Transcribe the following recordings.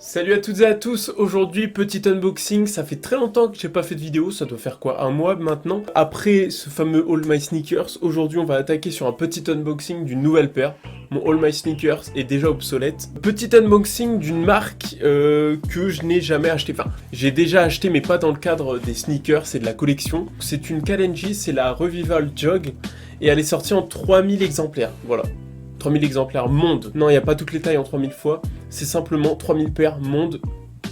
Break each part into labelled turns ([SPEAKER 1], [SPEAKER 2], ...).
[SPEAKER 1] Salut à toutes et à tous, aujourd'hui petit unboxing, ça fait très longtemps que j'ai pas fait de vidéo, ça doit faire quoi, un mois maintenant. Après ce fameux All My Sneakers, aujourd'hui on va attaquer sur un petit unboxing d'une nouvelle paire. Mon All My Sneakers est déjà obsolète. Petit unboxing d'une marque que je n'ai jamais acheté, enfin j'ai déjà acheté mais pas dans le cadre des sneakers, c'est de la collection. C'est une Kalenji, c'est la Revival Jog et elle est sortie en 3000 exemplaires, voilà. 3000 exemplaires monde. Non, il n'y a pas toutes les tailles en 3000 fois. C'est simplement 3000 paires monde,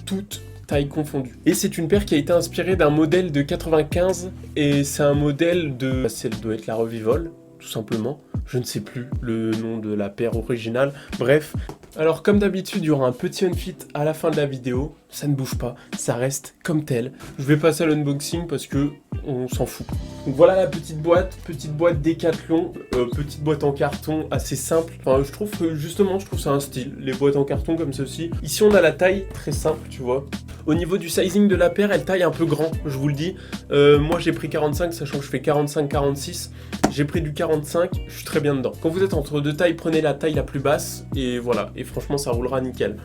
[SPEAKER 1] toutes tailles confondues. Et c'est une paire qui a été inspirée d'un modèle de 95. Et c'est un modèle de... Elle doit être la Revivol, tout simplement. Je ne sais plus le nom de la paire originale. Bref. Alors comme d'habitude, il y aura un petit unfit à la fin de la vidéo. Ça ne bouge pas, ça reste comme tel. Je vais passer à l'unboxing parce que on s'en fout. Donc voilà la petite boîte Decathlon, petite boîte en carton assez simple. Enfin je trouve que justement ça un style, les boîtes en carton comme ceci. Ici on a la taille très simple, tu vois. Au niveau du sizing de la paire, elle taille un peu grand, je vous le dis. Moi j'ai pris 45, sachant que je fais 45-46. J'ai pris du 45, je suis très bien dedans. Quand vous êtes entre deux tailles, prenez la taille la plus basse et voilà. Et franchement ça roulera nickel.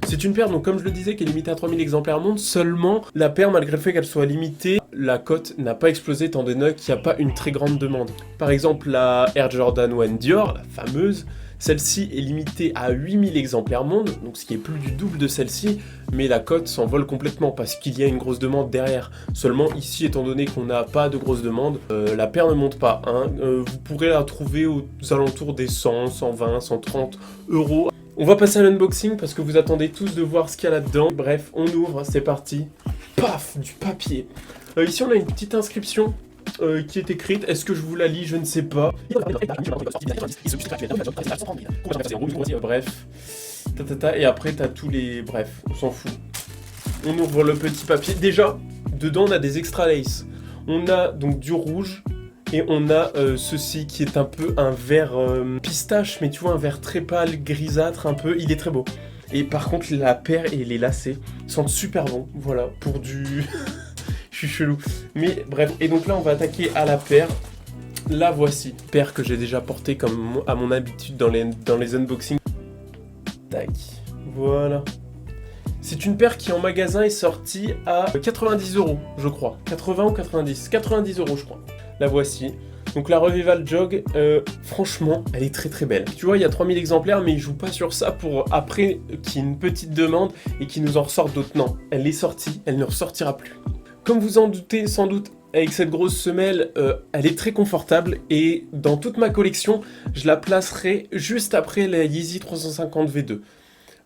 [SPEAKER 1] C'est une paire, donc comme je le disais, qui est limitée à 3000 exemplaires monde. Seulement, la paire, malgré le fait qu'elle soit limitée, la cote n'a pas explosé étant donné qu'il n'y a pas une très grande demande. Par exemple, la Air Jordan 1 Dior, la fameuse, celle-ci est limitée à 8000 exemplaires monde, donc ce qui est plus du double de celle-ci, mais la cote s'envole complètement parce qu'il y a une grosse demande derrière. Seulement ici, étant donné qu'on n'a pas de grosse demande, la paire ne monte pas. Hein. Vous pourrez la trouver aux alentours des 100, 120, 130 euros. On va passer à l'unboxing parce que vous attendez tous de voir ce qu'il y a là-dedans. Bref, on ouvre, c'est parti. Paf, du papier. Ici, on a une petite inscription qui est écrite. Est-ce que je vous la lis? Je ne sais pas. Bref. Et après, t'as tous les... Bref, on s'en fout. On ouvre le petit papier. Déjà, dedans, on a des extra lace. On a donc du rouge. Et on a ceci qui est un peu un vert pistache, mais tu vois, un vert très pâle, grisâtre un peu. Il est très beau. Et par contre, la paire et les lacets sentent super bon. Voilà, pour du... Je suis chelou. Mais bref, et donc là, on va attaquer à la paire. La voici. Paire que j'ai déjà portée comme à mon habitude dans les unboxings. Tac. Voilà. C'est une paire qui en magasin est sortie à 90 euros, je crois. 80 ou 90 90 euros, je crois. La voici. Donc la Revival Jog, franchement, elle est très très belle. Tu vois, il y a 3000 exemplaires, mais ils jouent pas sur ça pour après qu'il y ait une petite demande et qu'ils nous en ressortent d'autres. Non, elle est sortie, elle ne ressortira plus. Comme vous en doutez sans doute, avec cette grosse semelle, elle est très confortable et dans toute ma collection, je la placerai juste après la Yeezy 350 V2.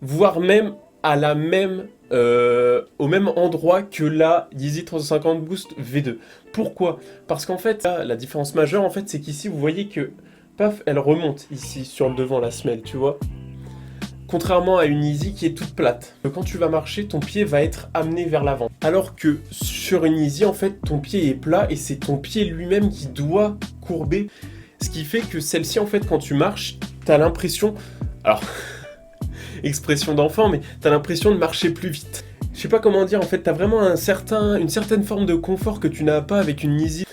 [SPEAKER 1] Voire même à la même, au même endroit que la Yeezy 350 Boost V2. Pourquoi? Parce qu'en fait, la différence majeure, en fait, c'est qu'ici, vous voyez que, paf, elle remonte ici, sur le devant, la semelle, tu vois. Contrairement à une Yeezy qui est toute plate. Quand tu vas marcher, ton pied va être amené vers l'avant. Alors que sur une Yeezy, en fait, ton pied est plat et c'est ton pied lui-même qui doit courber. Ce qui fait que celle-ci, en fait, quand tu marches, t'as l'impression... Alors... expression d'enfant, mais t'as l'impression de marcher plus vite. Je sais pas comment dire, en fait, t'as vraiment une certaine forme de confort que tu n'as pas avec une Yeezy,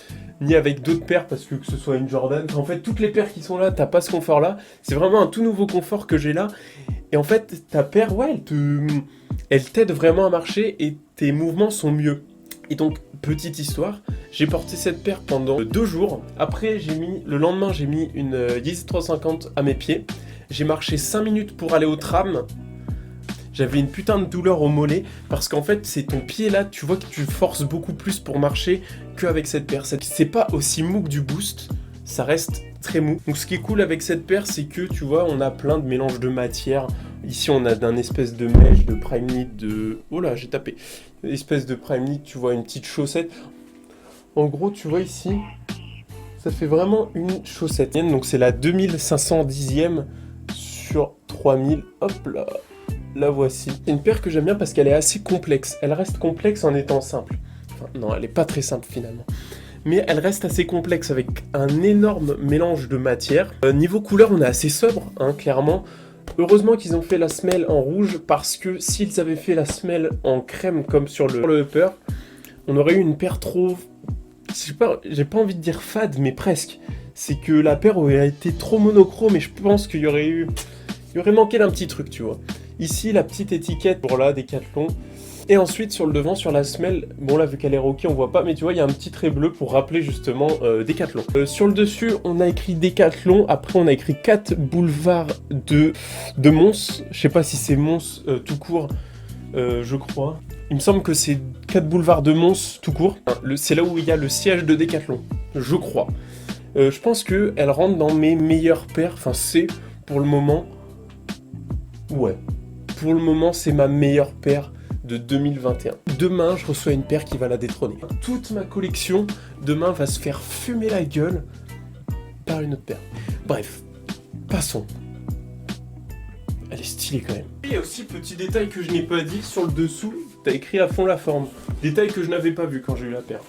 [SPEAKER 1] ni avec d'autres paires, parce que ce soit une Jordan, en fait, toutes les paires qui sont là, t'as pas ce confort-là. C'est vraiment un tout nouveau confort que j'ai là. Et en fait, ta paire, ouais, elle t'aide vraiment à marcher et tes mouvements sont mieux. Et donc, petite histoire, j'ai porté cette paire pendant 2 jours. Après, le lendemain, j'ai mis une Yeezy 350 à mes pieds. J'ai marché 5 minutes pour aller au tram. J'avais une putain de douleur au mollet parce qu'en fait, c'est ton pied là, tu vois que tu forces beaucoup plus pour marcher qu'avec cette paire. C'est pas aussi mou que du Boost, ça reste très mou. Donc ce qui est cool avec cette paire, c'est que tu vois, on a plein de mélanges de matières. Ici, on a d'un espèce de mèche, de prime knit, de... Oh là, j'ai tapé. Une espèce de prime knit, tu vois, une petite chaussette. En gros, tu vois ici, ça fait vraiment une chaussette. Donc c'est la 2510e sur 3000. Hop là, la voici. C'est une paire que j'aime bien parce qu'elle est assez complexe. Elle reste complexe en étant simple. Enfin, non, elle est pas très simple finalement. Mais elle reste assez complexe avec un énorme mélange de matières. Niveau couleur, on est assez sobre, hein, clairement. Heureusement qu'ils ont fait la semelle en rouge parce que s'ils avaient fait la semelle en crème comme sur le upper, on aurait eu une paire trop... J'ai pas envie de dire fade, mais presque. C'est que la paire aurait été trop monochrome et je pense qu'il y aurait manqué d'un petit truc, tu vois. Ici, la petite étiquette pour là, Décathlon. Et ensuite, sur le devant, sur la semelle, bon là, vu qu'elle est rocky, on voit pas, mais tu vois, il y a un petit trait bleu pour rappeler justement Décathlon. Sur le dessus, on a écrit Décathlon, après on a écrit 4 boulevards de Mons. Je sais pas si c'est Mons tout court, je crois. Il me semble que c'est 4 boulevards de Mons tout court. C'est là où il y a le siège de Décathlon, je crois. Je pense qu'elle rentre dans mes meilleures paires, enfin c'est, pour le moment, ouais. Pour le moment, c'est ma meilleure paire de 2021. Demain, je reçois une paire qui va la détrôner. Toute ma collection, demain, va se faire fumer la gueule par une autre paire. Bref, passons. Elle est stylée quand même. Il y a aussi petit détail que je n'ai pas dit, sur le dessous, t'as écrit à fond la forme. Détail que je n'avais pas vu quand j'ai eu la paire.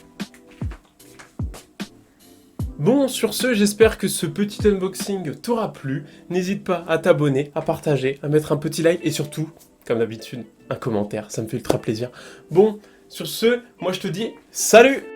[SPEAKER 1] Bon, sur ce, j'espère que ce petit unboxing t'aura plu. N'hésite pas à t'abonner, à partager, à mettre un petit like et surtout, comme d'habitude, un commentaire. Ça me fait ultra plaisir. Bon, sur ce, moi je te dis salut!